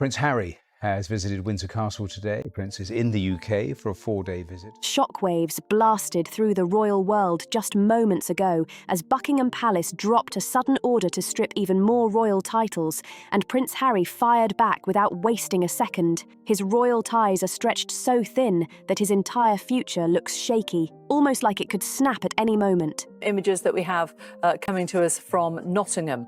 Prince Harry has visited Windsor Castle today. The Prince is in the UK for a 4-day visit. Shockwaves blasted through the royal world just moments ago as Buckingham Palace dropped a sudden order to strip even more royal titles, and Prince Harry fired back without wasting a second. His royal ties are stretched so thin that his entire future looks shaky, almost like it could snap at any moment. Images that we have coming to us from Nottingham.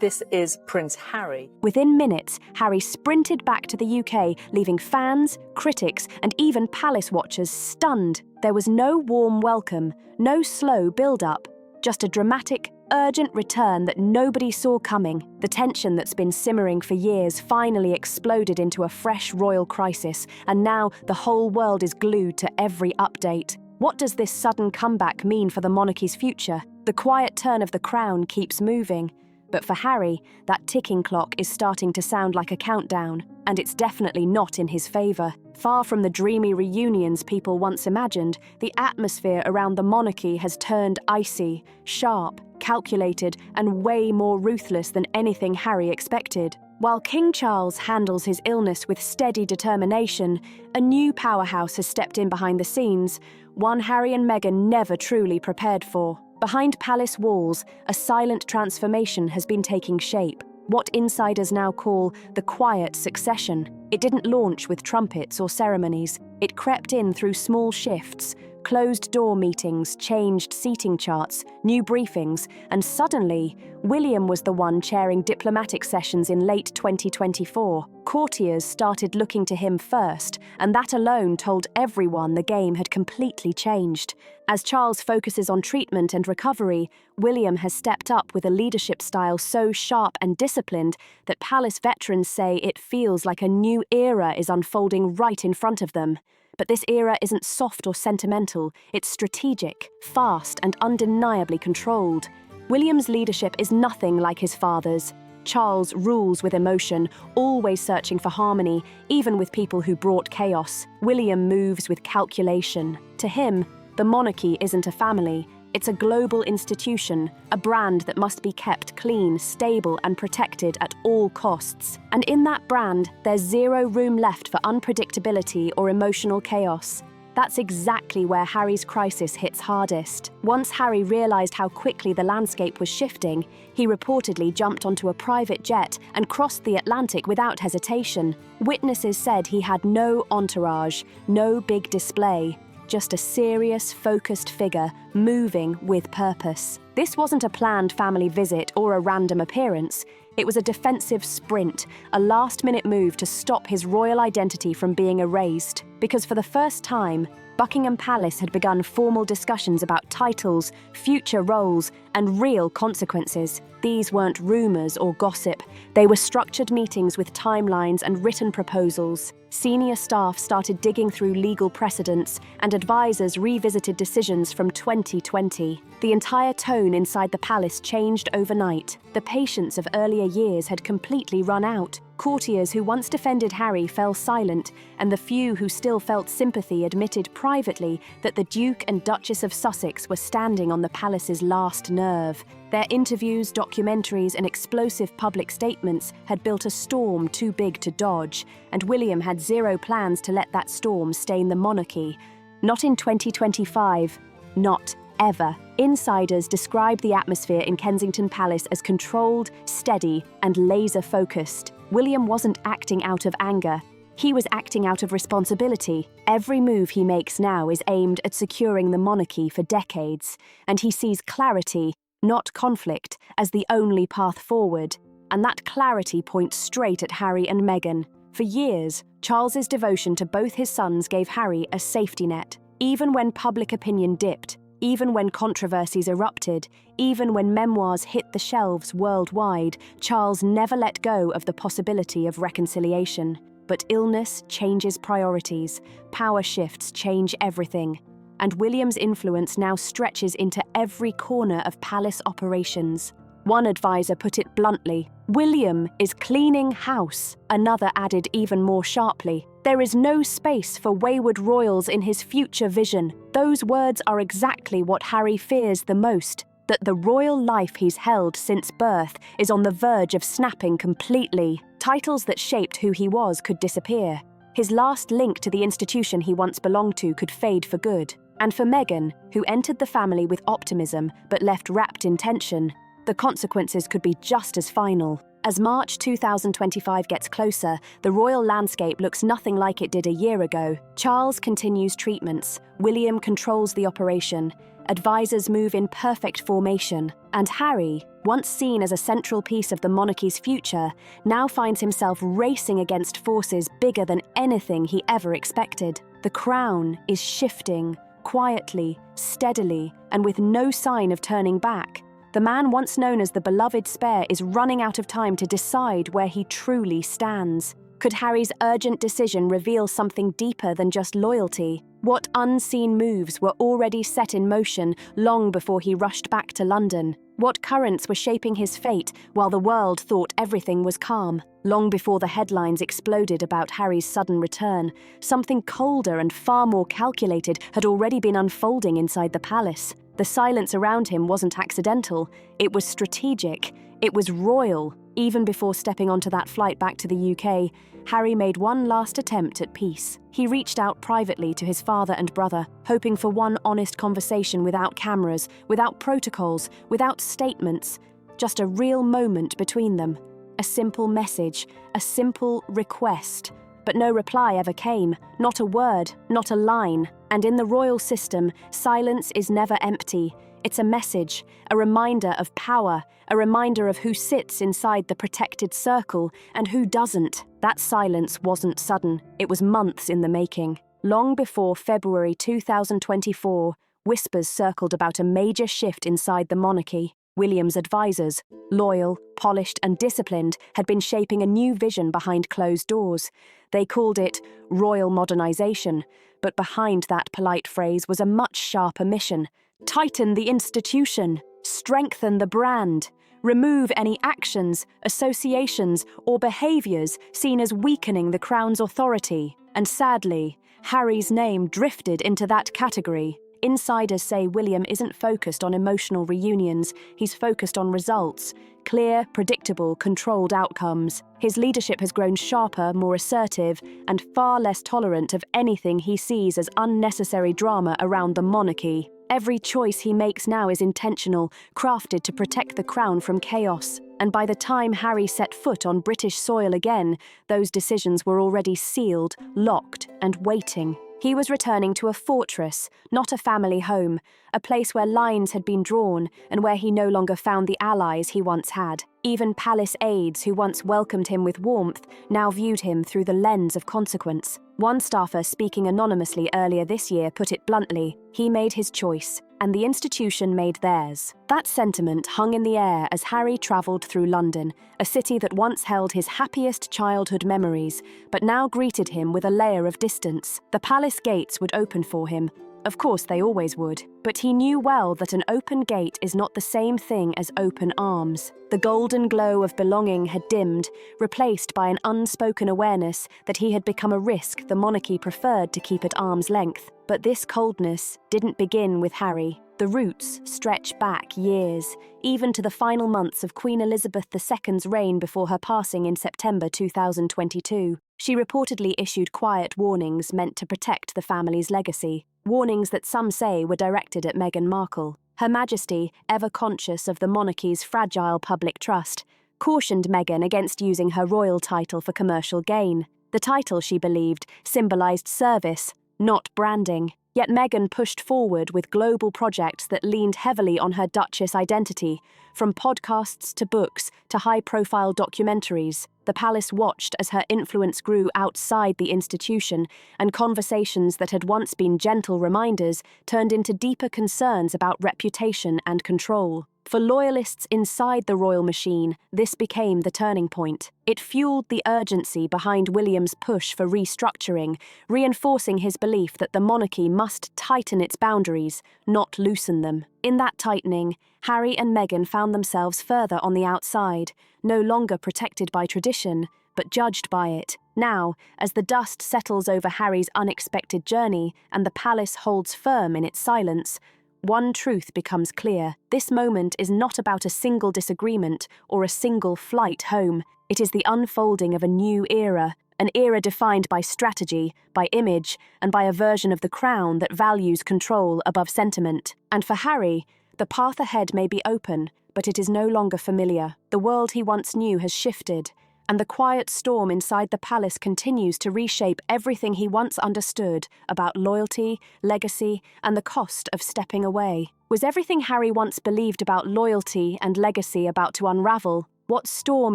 This is Prince Harry. Within minutes, Harry sprinted back to the UK, leaving fans, critics, and even palace watchers stunned. There was no warm welcome, no slow build-up, just a dramatic, urgent return that nobody saw coming. The tension that's been simmering for years finally exploded into a fresh royal crisis, and now the whole world is glued to every update. What does this sudden comeback mean for the monarchy's future? The quiet turn of the crown keeps moving. But for Harry, that ticking clock is starting to sound like a countdown, and it's definitely not in his favour. Far from the dreamy reunions people once imagined, the atmosphere around the monarchy has turned icy, sharp, calculated, and way more ruthless than anything Harry expected. While King Charles handles his illness with steady determination, a new powerhouse has stepped in behind the scenes, one Harry and Meghan never truly prepared for. Behind palace walls, a silent transformation has been taking shape, what insiders now call the quiet succession. It didn't launch with trumpets or ceremonies. It crept in through small shifts, closed-door meetings, changed seating charts, new briefings, and suddenly, William was the one chairing diplomatic sessions in late 2024. Courtiers started looking to him first, and that alone told everyone the game had completely changed. As Charles focuses on treatment and recovery, William has stepped up with a leadership style so sharp and disciplined that palace veterans say it feels like a new era is unfolding right in front of them. But this era isn't soft or sentimental, it's strategic, fast, and undeniably controlled. William's leadership is nothing like his father's. Charles rules with emotion, always searching for harmony, even with people who brought chaos. William moves with calculation. To him, the monarchy isn't a family, it's a global institution, a brand that must be kept clean, stable, and protected at all costs. And in that brand, there's zero room left for unpredictability or emotional chaos. That's exactly where Harry's crisis hits hardest. Once Harry realized how quickly the landscape was shifting, he reportedly jumped onto a private jet and crossed the Atlantic without hesitation. Witnesses said he had no entourage, no big display, just a serious, focused figure moving with purpose. This wasn't a planned family visit or a random appearance. It was a defensive sprint, a last-minute move to stop his royal identity from being erased. Because for the first time, Buckingham Palace had begun formal discussions about titles, future roles, and real consequences. These weren't rumours or gossip. They were structured meetings with timelines and written proposals. Senior staff started digging through legal precedents, and advisors revisited decisions from 2020. The entire tone inside the palace changed overnight. The patience of earlier years had completely run out. Courtiers who once defended Harry fell silent, and the few who still felt sympathy admitted privately that the Duke and Duchess of Sussex were standing on the palace's last nerve. Their interviews, documentaries, and explosive public statements had built a storm too big to dodge, and William had zero plans to let that storm stain the monarchy. Not in 2025, not ever. Insiders described the atmosphere in Kensington Palace as controlled, steady, and laser-focused. William wasn't acting out of anger. He was acting out of responsibility. Every move he makes now is aimed at securing the monarchy for decades, and he sees clarity, not conflict, as the only path forward. And that clarity points straight at Harry and Meghan. For years, Charles's devotion to both his sons gave Harry a safety net. Even when public opinion dipped, even when controversies erupted, even when memoirs hit the shelves worldwide, Charles never let go of the possibility of reconciliation. But illness changes priorities, power shifts change everything, and William's influence now stretches into every corner of palace operations. One advisor put it bluntly, "William is cleaning house." Another added even more sharply, "There is no space for wayward royals in his future vision." Those words are exactly what Harry fears the most: that the royal life he's held since birth is on the verge of snapping completely. Titles that shaped who he was could disappear. His last link to the institution he once belonged to could fade for good. And for Meghan, who entered the family with optimism but left wrapped in tension, the consequences could be just as final. As March 2025 gets closer, the royal landscape looks nothing like it did a year ago. Charles continues treatments, William controls the operation, advisors move in perfect formation, and Harry, once seen as a central piece of the monarchy's future, now finds himself racing against forces bigger than anything he ever expected. The crown is shifting, quietly, steadily, and with no sign of turning back. The man once known as the beloved spare is running out of time to decide where he truly stands. Could Harry's urgent decision reveal something deeper than just loyalty? What unseen moves were already set in motion long before he rushed back to London? What currents were shaping his fate while the world thought everything was calm? Long before the headlines exploded about Harry's sudden return, something colder and far more calculated had already been unfolding inside the palace. The silence around him wasn't accidental, it was strategic, it was royal. Even before stepping onto that flight back to the UK, Harry made one last attempt at peace. He reached out privately to his father and brother, hoping for one honest conversation without cameras, without protocols, without statements, just a real moment between them. A simple message, a simple request. But no reply ever came, not a word, not a line. And in the royal system, silence is never empty. It's a message, a reminder of power, a reminder of who sits inside the protected circle and who doesn't. That silence wasn't sudden, it was months in the making. Long before February 2024, whispers circled about a major shift inside the monarchy. William's advisors, loyal, polished and disciplined, had been shaping a new vision behind closed doors. They called it royal modernization, but behind that polite phrase was a much sharper mission. Tighten the institution, strengthen the brand, remove any actions, associations, or behaviours seen as weakening the Crown's authority. And sadly, Harry's name drifted into that category. Insiders say William isn't focused on emotional reunions, he's focused on results. Clear, predictable, controlled outcomes. His leadership has grown sharper, more assertive, and far less tolerant of anything he sees as unnecessary drama around the monarchy. Every choice he makes now is intentional, crafted to protect the crown from chaos. And by the time Harry set foot on British soil again, those decisions were already sealed, locked, and waiting. He was returning to a fortress, not a family home, a place where lines had been drawn and where he no longer found the allies he once had. Even palace aides who once welcomed him with warmth now viewed him through the lens of consequence. One staffer speaking anonymously earlier this year put it bluntly, he made his choice, and the institution made theirs. That sentiment hung in the air as Harry travelled through London, a city that once held his happiest childhood memories, but now greeted him with a layer of distance. The palace gates would open for him. Of course, they always would. But he knew well that an open gate is not the same thing as open arms. The golden glow of belonging had dimmed, replaced by an unspoken awareness that he had become a risk the monarchy preferred to keep at arm's length. But this coldness didn't begin with Harry. The roots stretch back years, even to the final months of Queen Elizabeth II's reign before her passing in September 2022. She reportedly issued quiet warnings meant to protect the family's legacy, warnings that some say were directed at Meghan Markle. Her Majesty, ever conscious of the monarchy's fragile public trust, cautioned Meghan against using her royal title for commercial gain. The title, she believed, symbolised service, not branding. Yet Meghan pushed forward with global projects that leaned heavily on her Duchess identity, from podcasts to books to high-profile documentaries. The palace watched as her influence grew outside the institution, and conversations that had once been gentle reminders turned into deeper concerns about reputation and control. For loyalists inside the royal machine, this became the turning point. It fueled the urgency behind William's push for restructuring, reinforcing his belief that the monarchy must tighten its boundaries, not loosen them. In that tightening, Harry and Meghan found themselves further on the outside, no longer protected by tradition, but judged by it. Now, as the dust settles over Harry's unexpected journey and the palace holds firm in its silence, one truth becomes clear. This moment is not about a single disagreement or a single flight home. It is the unfolding of a new era, an era defined by strategy, by image, and by a version of the crown that values control above sentiment. And for Harry, the path ahead may be open, but it is no longer familiar. The world he once knew has shifted, and the quiet storm inside the palace continues to reshape everything he once understood about loyalty, legacy, and the cost of stepping away. Was everything Harry once believed about loyalty and legacy about to unravel? What storm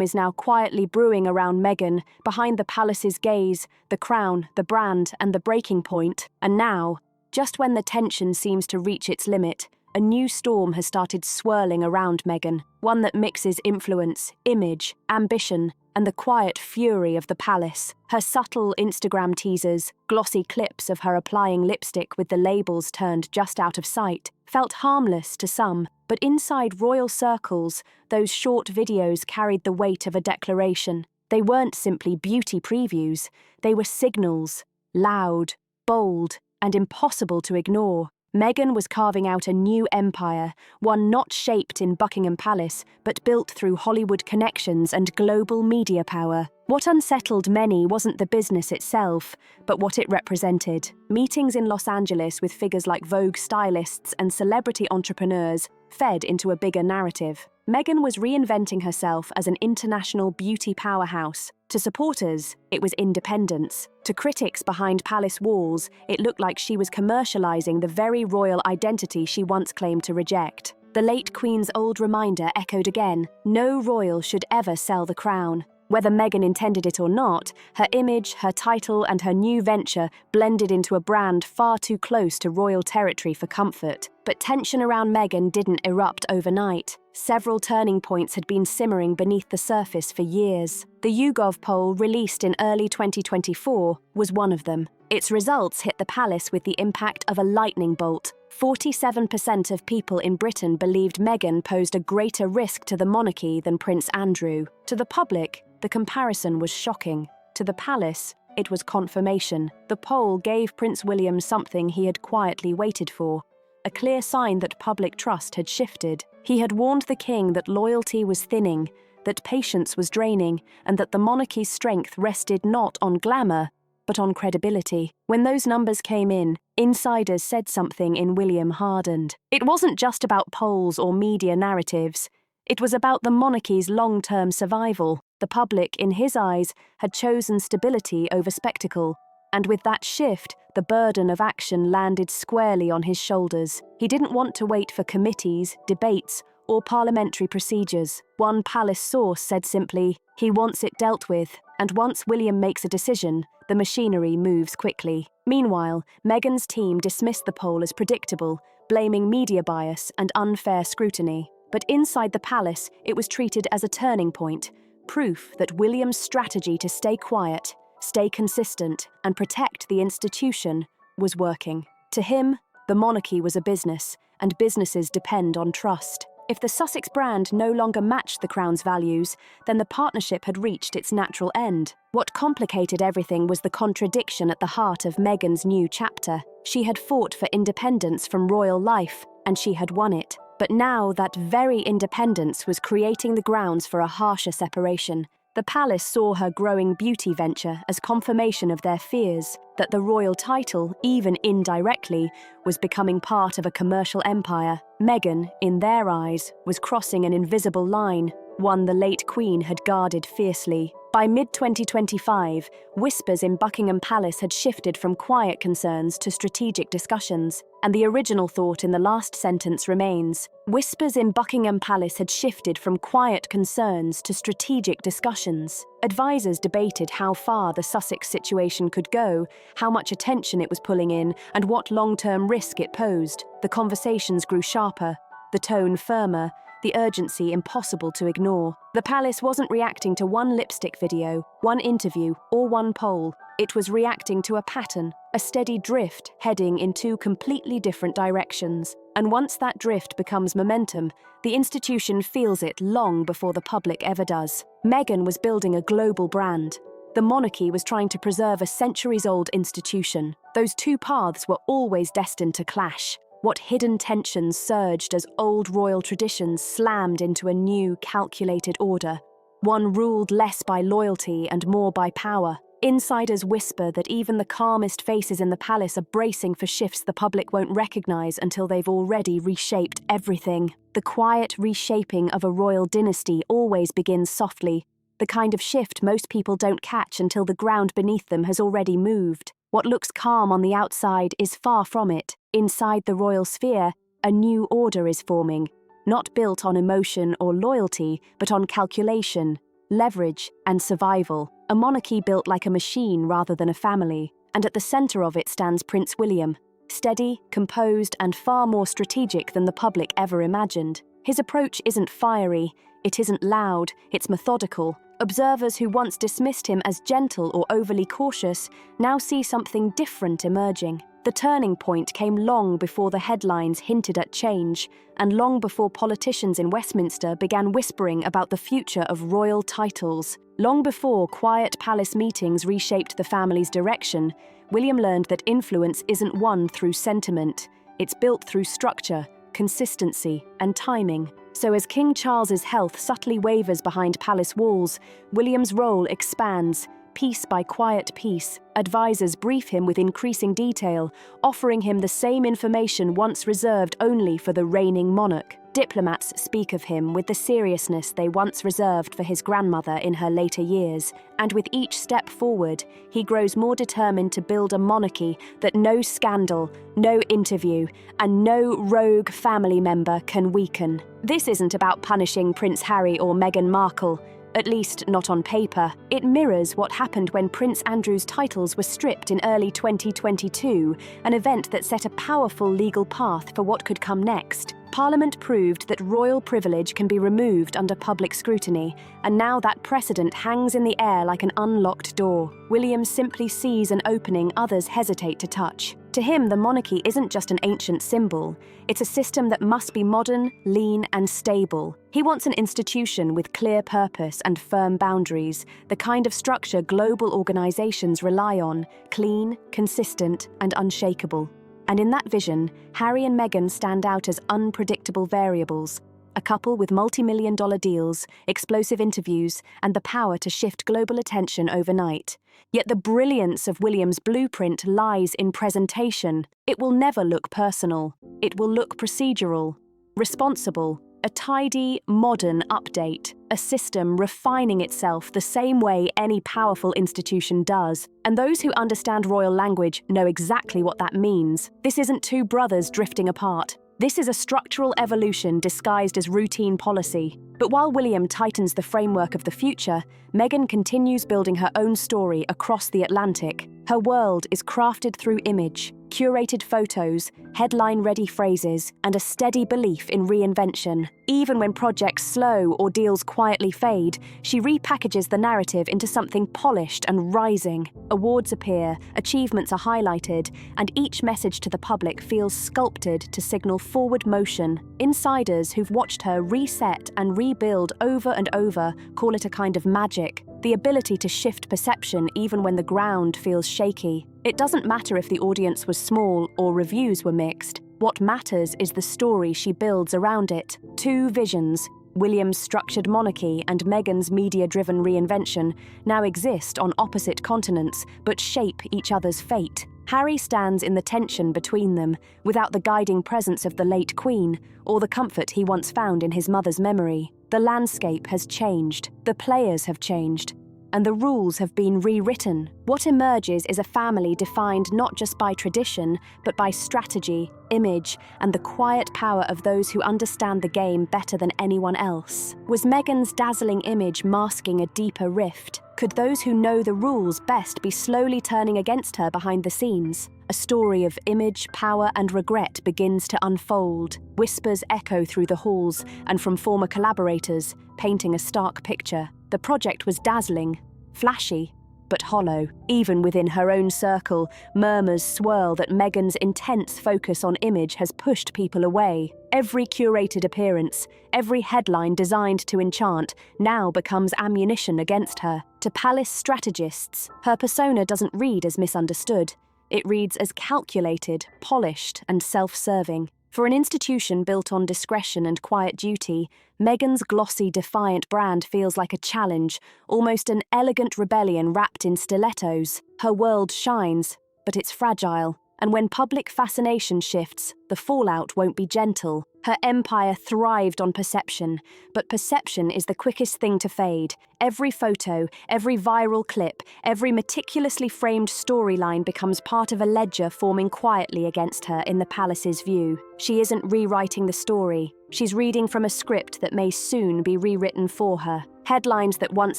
is now quietly brewing around Meghan, behind the palace's gaze, the crown, the brand, and the breaking point? And now, just when the tension seems to reach its limit, a new storm has started swirling around Meghan, one that mixes influence, image, ambition, and the quiet fury of the palace. Her subtle Instagram teasers, glossy clips of her applying lipstick with the labels turned just out of sight, felt harmless to some, but inside royal circles, those short videos carried the weight of a declaration. They weren't simply beauty previews, they were signals, loud, bold, and impossible to ignore. Meghan was carving out a new empire, one not shaped in Buckingham Palace, but built through Hollywood connections and global media power. What unsettled many wasn't the business itself, but what it represented. Meetings in Los Angeles with figures like Vogue stylists and celebrity entrepreneurs fed into a bigger narrative. Meghan was reinventing herself as an international beauty powerhouse. To supporters, it was independence. To critics behind palace walls, it looked like she was commercializing the very royal identity she once claimed to reject. The late Queen's old reminder echoed again: no royal should ever sell the crown. Whether Meghan intended it or not, her image, her title, and her new venture blended into a brand far too close to royal territory for comfort. But tension around Meghan didn't erupt overnight. Several turning points had been simmering beneath the surface for years. The YouGov poll, released in early 2024, was one of them. Its results hit the palace with the impact of a lightning bolt. 47% of people in Britain believed Meghan posed a greater risk to the monarchy than Prince Andrew. To the public, the comparison was shocking. To the palace, it was confirmation. The poll gave Prince William something he had quietly waited for: a clear sign that public trust had shifted. He had warned the king that loyalty was thinning, that patience was draining, and that the monarchy's strength rested not on glamour, but on credibility. When those numbers came in, insiders said something in William hardened. It wasn't just about polls or media narratives. It was about the monarchy's long-term survival. The public, in his eyes, had chosen stability over spectacle. And with that shift, the burden of action landed squarely on his shoulders. He didn't want to wait for committees, debates, or parliamentary procedures. One palace source said simply, he wants it dealt with, and once William makes a decision, the machinery moves quickly. Meanwhile, Meghan's team dismissed the poll as predictable, blaming media bias and unfair scrutiny. But inside the palace, it was treated as a turning point, proof that William's strategy to stay quiet, stay consistent, and protect the institution was working. To him, the monarchy was a business, and businesses depend on trust. If the Sussex brand no longer matched the Crown's values, then the partnership had reached its natural end. What complicated everything was the contradiction at the heart of Meghan's new chapter. She had fought for independence from royal life, and she had won it. But now that very independence was creating the grounds for a harsher separation. The palace saw her growing beauty venture as confirmation of their fears that the royal title, even indirectly, was becoming part of a commercial empire. Meghan, in their eyes, was crossing an invisible line, one the late Queen had guarded fiercely. By mid-2025, whispers in Buckingham Palace had shifted from quiet concerns to strategic discussions, and the original thought in the last sentence remains. Whispers in Buckingham Palace had shifted from quiet concerns to strategic discussions. Advisors debated how far the Sussex situation could go, how much attention it was pulling in, and what long-term risk it posed. The conversations grew sharper, the tone firmer, the urgency impossible to ignore. The palace wasn't reacting to one lipstick video, one interview, or one poll. It was reacting to a pattern, a steady drift heading in two completely different directions. And once that drift becomes momentum, the institution feels it long before the public ever does. Meghan was building a global brand. The monarchy was trying to preserve a centuries-old institution. Those two paths were always destined to clash. What hidden tensions surged as old royal traditions slammed into a new, calculated order, one ruled less by loyalty and more by power. Insiders whisper that even the calmest faces in the palace are bracing for shifts the public won't recognize until they've already reshaped everything. The quiet reshaping of a royal dynasty always begins softly, the kind of shift most people don't catch until the ground beneath them has already moved. What looks calm on the outside is far from it. Inside the royal sphere, a new order is forming, not built on emotion or loyalty, but on calculation, leverage, and survival. A monarchy built like a machine rather than a family, and at the center of it stands Prince William, steady, composed, and far more strategic than the public ever imagined. His approach isn't fiery, it isn't loud, it's methodical. Observers who once dismissed him as gentle or overly cautious now see something different emerging. The turning point came long before the headlines hinted at change, and long before politicians in Westminster began whispering about the future of royal titles. Long before quiet palace meetings reshaped the family's direction, William learned that influence isn't won through sentiment. It's built through structure, consistency, and timing. So as King Charles's health subtly wavers behind palace walls, William's role expands, piece by quiet piece. Advisors brief him with increasing detail, offering him the same information once reserved only for the reigning monarch. Diplomats speak of him with the seriousness they once reserved for his grandmother in her later years, and with each step forward, he grows more determined to build a monarchy that no scandal, no interview, and no rogue family member can weaken. This isn't about punishing Prince Harry or Meghan Markle, at least not on paper. It mirrors what happened when Prince Andrew's titles were stripped in early 2022, an event that set a powerful legal path for what could come next. Parliament proved that royal privilege can be removed under public scrutiny, and now that precedent hangs in the air like an unlocked door. William simply sees an opening others hesitate to touch. To him, the monarchy isn't just an ancient symbol. It's a system that must be modern, lean, and stable. He wants an institution with clear purpose and firm boundaries, the kind of structure global organizations rely on, clean, consistent, and unshakable. And in that vision, Harry and Meghan stand out as unpredictable variables, a couple with multi-million-dollar deals, explosive interviews, and the power to shift global attention overnight. Yet the brilliance of William's blueprint lies in presentation. It will never look personal. It will look procedural, responsible, a tidy, modern update, a system refining itself the same way any powerful institution does. And those who understand royal language know exactly what that means. This isn't two brothers drifting apart. This is a structural evolution disguised as routine policy. But while William tightens the framework of the future, Meghan continues building her own story across the Atlantic. Her world is crafted through image, curated photos, headline-ready phrases, and a steady belief in reinvention. Even when projects slow or deals quietly fade, she repackages the narrative into something polished and rising. Awards appear, achievements are highlighted, and each message to the public feels sculpted to signal forward motion. Insiders who've watched her reset and rebuild over and over call it a kind of magic, the ability to shift perception even when the ground feels shaky. It doesn't matter if the audience was small or reviews were mixed. What matters is the story she builds around it. Two visions, William's structured monarchy and Meghan's media-driven reinvention, now exist on opposite continents but shape each other's fate. Harry stands in the tension between them, without the guiding presence of the late Queen or the comfort he once found in his mother's memory. The landscape has changed, the players have changed, and the rules have been rewritten. What emerges is a family defined not just by tradition, but by strategy, image, and the quiet power of those who understand the game better than anyone else. Was Meghan's dazzling image masking a deeper rift? Could those who know the rules best be slowly turning against her behind the scenes? A story of image, power, and regret begins to unfold. Whispers echo through the halls, and from former collaborators, painting a stark picture. The project was dazzling, flashy, but hollow. Even within her own circle, murmurs swirl that Meghan's intense focus on image has pushed people away. Every curated appearance, every headline designed to enchant, now becomes ammunition against her. To palace strategists, her persona doesn't read as misunderstood. It reads as calculated, polished, and self-serving. For an institution built on discretion and quiet duty, Meghan's glossy, defiant brand feels like a challenge, almost an elegant rebellion wrapped in stilettos. Her world shines, but it's fragile. And when public fascination shifts, the fallout won't be gentle. Her empire thrived on perception, but perception is the quickest thing to fade. Every photo, every viral clip, every meticulously framed storyline becomes part of a ledger forming quietly against her in the palace's view. She isn't rewriting the story. She's reading from a script that may soon be rewritten for her. Headlines that once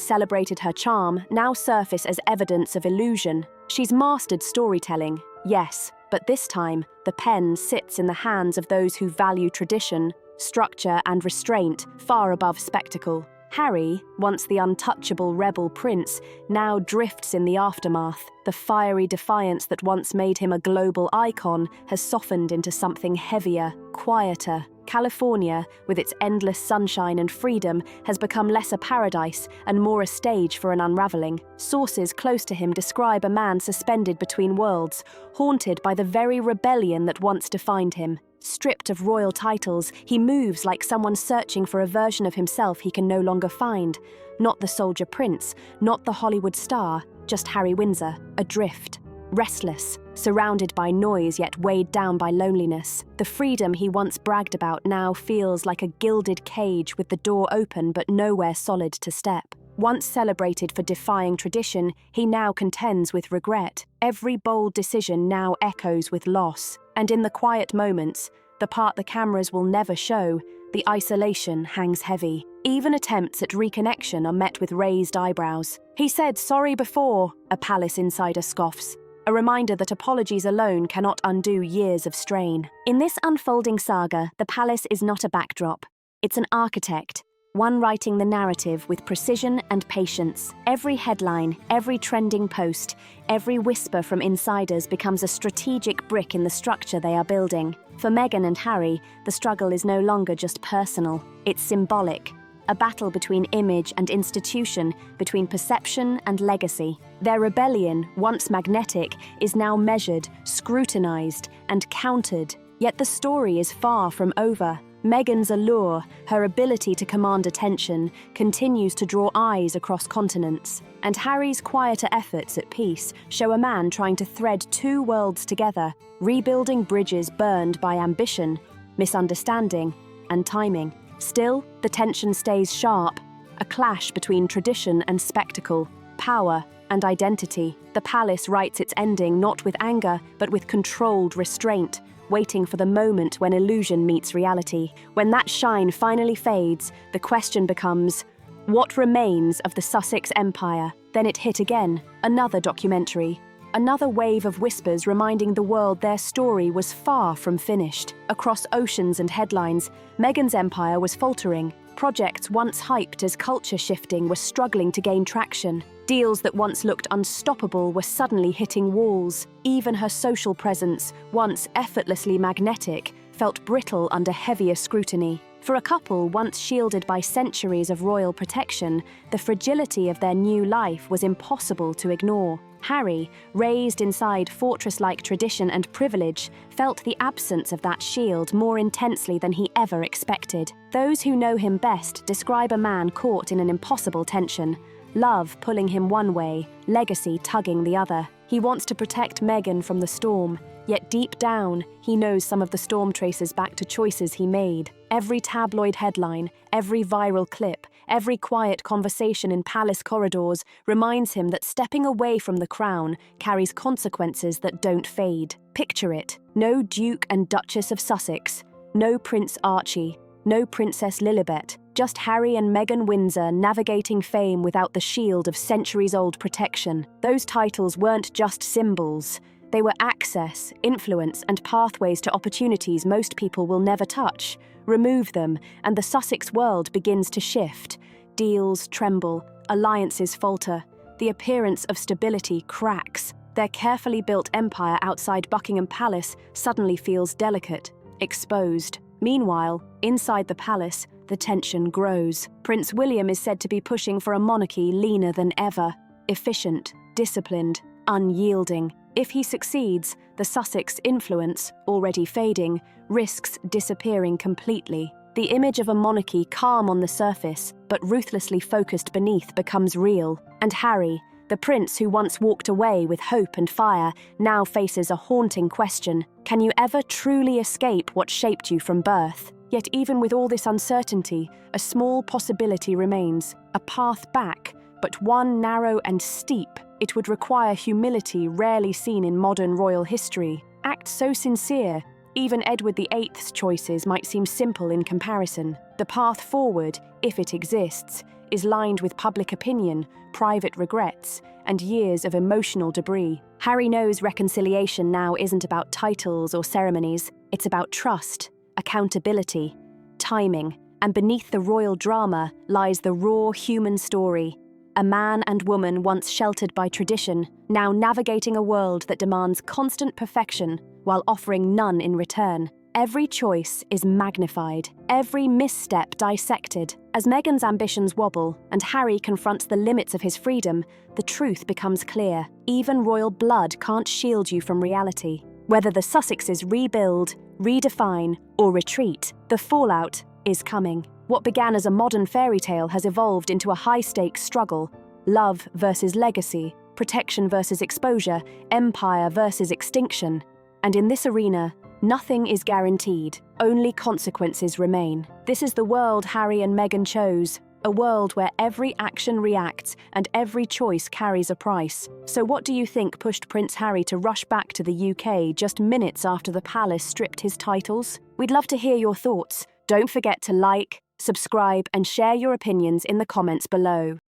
celebrated her charm now surface as evidence of illusion. She's mastered storytelling, yes, but this time, the pen sits in the hands of those who value tradition, structure, and restraint far above spectacle. Harry, once the untouchable rebel prince, now drifts in the aftermath. The fiery defiance that once made him a global icon has softened into something heavier, quieter. California, with its endless sunshine and freedom, has become less a paradise and more a stage for an unraveling. Sources close to him describe a man suspended between worlds, haunted by the very rebellion that once defined him. Stripped of royal titles, he moves like someone searching for a version of himself he can no longer find. Not the soldier prince, not the Hollywood star, just Harry Windsor, adrift. Restless, surrounded by noise yet weighed down by loneliness. The freedom he once bragged about now feels like a gilded cage with the door open but nowhere solid to step. Once celebrated for defying tradition, he now contends with regret. Every bold decision now echoes with loss. And in the quiet moments, the part the cameras will never show, the isolation hangs heavy. Even attempts at reconnection are met with raised eyebrows. "He said sorry before," a palace insider scoffs. A reminder that apologies alone cannot undo years of strain. In this unfolding saga, the palace is not a backdrop. It's an architect, one writing the narrative with precision and patience. Every headline, every trending post, every whisper from insiders becomes a strategic brick in the structure they are building. For Meghan and Harry, the struggle is no longer just personal, it's symbolic. A battle between image and institution, between perception and legacy. Their rebellion, once magnetic, is now measured, scrutinized, and countered. Yet the story is far from over. Meghan's allure, her ability to command attention, continues to draw eyes across continents. And Harry's quieter efforts at peace show a man trying to thread two worlds together, rebuilding bridges burned by ambition, misunderstanding, and timing. Still, the tension stays sharp, a clash between tradition and spectacle, power and identity. The palace writes its ending not with anger, but with controlled restraint, waiting for the moment when illusion meets reality. When that shine finally fades, the question becomes, what remains of the Sussex Empire? Then it hit again, another documentary. Another wave of whispers reminding the world their story was far from finished. Across oceans and headlines, Meghan's empire was faltering. Projects once hyped as culture shifting were struggling to gain traction. Deals that once looked unstoppable were suddenly hitting walls. Even her social presence, once effortlessly magnetic, felt brittle under heavier scrutiny. For a couple once shielded by centuries of royal protection, the fragility of their new life was impossible to ignore. Harry, raised inside fortress-like tradition and privilege, felt the absence of that shield more intensely than he ever expected. Those who know him best describe a man caught in an impossible tension, love pulling him one way, legacy tugging the other. He wants to protect Meghan from the storm, yet deep down, he knows some of the storm traces back to choices he made. Every tabloid headline, every viral clip, every quiet conversation in palace corridors reminds him that stepping away from the crown carries consequences that don't fade. Picture it. No Duke and Duchess of Sussex, no Prince Archie, no Princess Lilibet, just Harry and Meghan Windsor navigating fame without the shield of centuries-old protection. Those titles weren't just symbols. They were access, influence, and pathways to opportunities most people will never touch. Remove them, and the Sussex world begins to shift. Deals tremble, alliances falter. The appearance of stability cracks. Their carefully built empire outside Buckingham Palace suddenly feels delicate, exposed. Meanwhile, inside the palace, the tension grows. Prince William is said to be pushing for a monarchy leaner than ever, efficient, disciplined, unyielding. If he succeeds, the Sussex influence, already fading, risks disappearing completely. The image of a monarchy calm on the surface, but ruthlessly focused beneath, becomes real. And Harry, the prince who once walked away with hope and fire, now faces a haunting question. Can you ever truly escape what shaped you from birth? Yet even with all this uncertainty, a small possibility remains. A path back, but one narrow and steep. It would require humility rarely seen in modern royal history. Acts so sincere, even Edward VIII's choices might seem simple in comparison. The path forward, if it exists, is lined with public opinion, private regrets, and years of emotional debris. Harry knows reconciliation now isn't about titles or ceremonies. It's about trust, accountability, timing, and beneath the royal drama lies the raw human story. A man and woman once sheltered by tradition, now navigating a world that demands constant perfection while offering none in return. Every choice is magnified, every misstep dissected. As Meghan's ambitions wobble and Harry confronts the limits of his freedom, the truth becomes clear. Even royal blood can't shield you from reality. Whether the Sussexes rebuild, redefine, or retreat, the fallout is coming. What began as a modern fairy tale has evolved into a high-stakes struggle. Love versus legacy, protection versus exposure, empire versus extinction. And in this arena, nothing is guaranteed, only consequences remain. This is the world Harry and Meghan chose, a world where every action reacts and every choice carries a price. So what do you think pushed Prince Harry to rush back to the UK just minutes after the palace stripped his titles? We'd love to hear your thoughts. Don't forget to like, subscribe, and share your opinions in the comments below.